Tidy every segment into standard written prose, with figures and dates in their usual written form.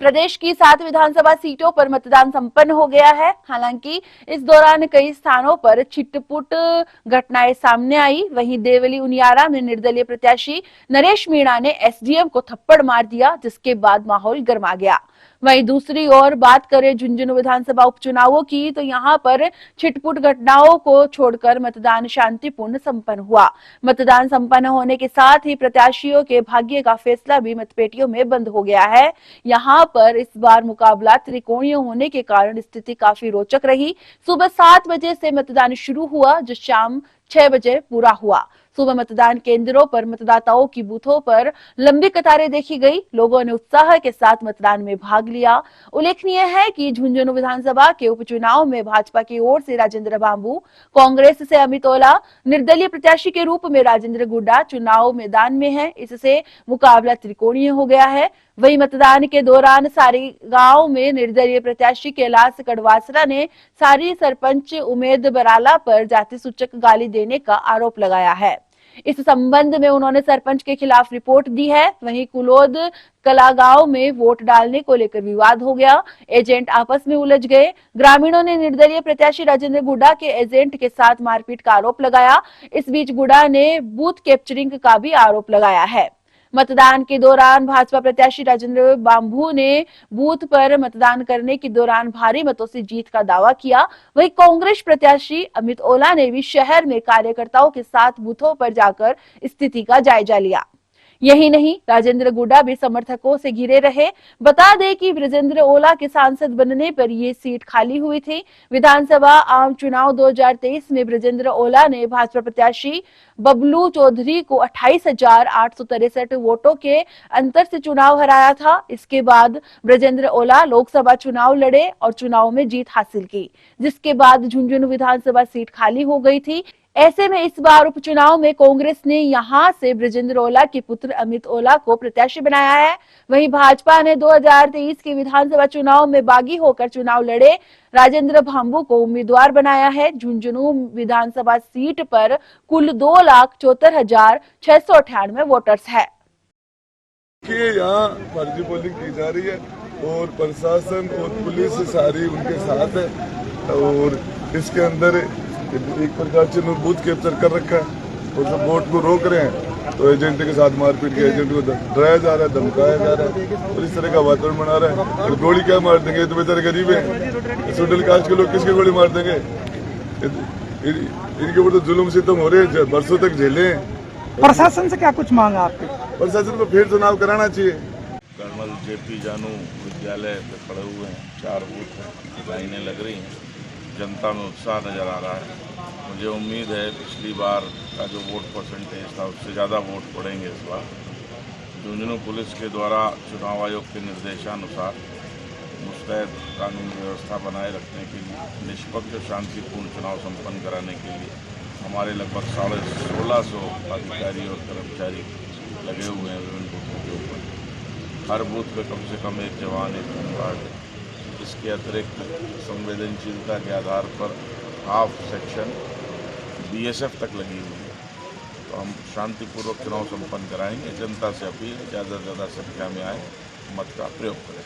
प्रदेश की 7 विधानसभा सीटों पर मतदान संपन्न हो गया है। हालांकि इस दौरान कई स्थानों पर छिटपुट घटनाएं सामने आई। वहीं देवली उनियारा में निर्दलीय प्रत्याशी नरेश मीणा ने एसडीएम को थप्पड़ मार दिया, जिसके बाद माहौल गर्मा गया। वहीं दूसरी ओर बात करें झुंझुनू विधानसभा उपचुनावों की, तो यहां पर छिटपुट घटनाओं को छोड़कर मतदान शांतिपूर्ण संपन्न हुआ। मतदान संपन्न होने के साथ ही प्रत्याशियों के भाग्य का फैसला भी मतपेटियों में बंद हो गया है। यहां पर इस बार मुकाबला त्रिकोणीय होने के कारण स्थिति काफी रोचक रही। सुबह 7 बजे से मतदान शुरू हुआ, जो शाम 6 बजे पूरा हुआ। सुबह मतदान केंद्रों पर मतदाताओं की बूथों पर लंबी कतारें देखी गई। लोगों ने उत्साह के साथ मतदान में भाग लिया। उल्लेखनीय है कि झुंझुनू विधानसभा के उपचुनाव में भाजपा की ओर से राजेंद्र बांबू, कांग्रेस से अमित ओला, निर्दलीय प्रत्याशी के रूप में राजेंद्र गुड्डा चुनाव मैदान में है। इससे मुकाबला त्रिकोणीय हो गया है। वही मतदान के दौरान सारी गांव में निर्दलीय प्रत्याशी कैलाश कड़वासरा ने सारी सरपंच उमेद बराला पर जाति सूचक गाली देने का आरोप लगाया है। इस संबंध में उन्होंने सरपंच के खिलाफ रिपोर्ट दी है। वहीं कुलोद कला गांव में वोट डालने को लेकर विवाद हो गया। एजेंट आपस में उलझ गए। ग्रामीणों ने निर्दलीय प्रत्याशी राजेंद्र गुड्डा के एजेंट के साथ मारपीट का आरोप लगाया। इस बीच गुड्डा ने बूथ कैप्चरिंग का भी आरोप लगाया है। मतदान के दौरान भाजपा प्रत्याशी राजेंद्र बांबू ने बूथ पर मतदान करने के दौरान भारी मतों से जीत का दावा किया। वहीं कांग्रेस प्रत्याशी अमित ओला ने भी शहर में कार्यकर्ताओं के साथ बूथों पर जाकर स्थिति का जायजा लिया। यही नहीं, राजेंद्र गुड्डा भी समर्थकों से घिरे रहे। बता दें कि ब्रजेंद्र ओला के सांसद बनने पर ये सीट खाली हुई थी। विधानसभा आम चुनाव 2023 में ब्रजेंद्र ओला ने भाजपा प्रत्याशी बबलू चौधरी को 28,863 वोटों के अंतर से चुनाव हराया था। इसके बाद ब्रजेंद्र ओला लोकसभा चुनाव लड़े और चुनाव में जीत हासिल की, जिसके बाद झुंझुनू विधानसभा सीट खाली हो गई थी। ऐसे में इस बार उपचुनाव में कांग्रेस ने यहां से ब्रजेंद्र ओला के पुत्र अमित ओला को प्रत्याशी बनाया है। वहीं भाजपा ने 2023 के विधानसभा चुनाव में बागी होकर चुनाव लड़े राजेंद्र बांबू को उम्मीदवार बनाया है। झुंझुनू विधानसभा सीट पर कुल 2,74,698 वोटर्स है। यहाँ फर्जी पोलिंग की जा रही है और प्रशासन और पुलिस सारी उनके साथ है और इसके अंदर एक प्रकार से बूथ कैप्चर कर रखा है और जो वोट को रोक रहे हैं तो एजेंट के साथ मारपीट के एजेंट को डराया जा रहा है, धमकाया जा रहा है और इस तरह का वातावरण बना रहा है। और गोली क्या मार देंगे, तो बेचारे गरीब है, शेड्यूल कास्ट के लोग किसके गोली मार देंगे? इनके ऊपर तो जुल्म सितम हो रहे हैं, बरसों तक झेले हैं। प्रशासन से क्या कुछ मांग आपकी? प्रशासन को फिर चुनाव कराना चाहिए। कर्नल जेपी जानू विद्यालय पे खड़े हुए हैं, 4 बूथ हैं, लाइनें लग रही हैं, जनता में उत्साह नज़र आ रहा है। मुझे उम्मीद है पिछली बार का जो वोट परसेंटेज था उससे ज़्यादा वोट पड़ेंगे इस बार। झुंझुनू पुलिस के द्वारा चुनाव आयोग के निर्देशानुसार मुस्तैद कानून व्यवस्था बनाए रखने के लिए, निष्पक्ष शांतिपूर्ण चुनाव संपन्न कराने के लिए हमारे लगभग 1650 अधिकारी और कर्मचारी लगे हुए हैं विभिन्न बूथों के ऊपर। हर बूथ पे कम से कम एक जवान, एक होमगार्ड। इसके अतिरिक्त संवेदनशीलता के आधार पर हाफ सेक्शन बीएसएफ तक लगी हुई है। तो हम शांतिपूर्वक चुनाव संपन्न कराएंगे। जनता से अपील ज़्यादा से ज़्यादा संख्या में आए, मत का प्रयोग करें।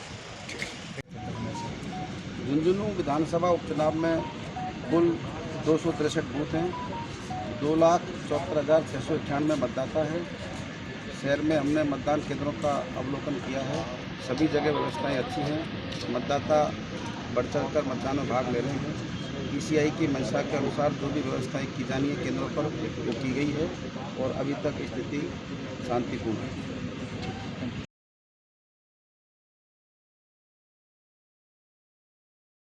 झुंझुनू विधानसभा उपचुनाव में कुल 263 बूथ हैं, 2,74,698 मतदाता है। शहर में हमने मतदान केंद्रों का अवलोकन किया है। सभी जगह व्यवस्थाएं अच्छी हैं। मतदाता बढ़ चढ़कर मतदान में भाग ले रहे हैं। पीसीआई की मंशा के अनुसार जो भी व्यवस्थाएं की जानी है केंद्रों पर वो की गई है और अभी तक स्थिति शांतिपूर्ण है।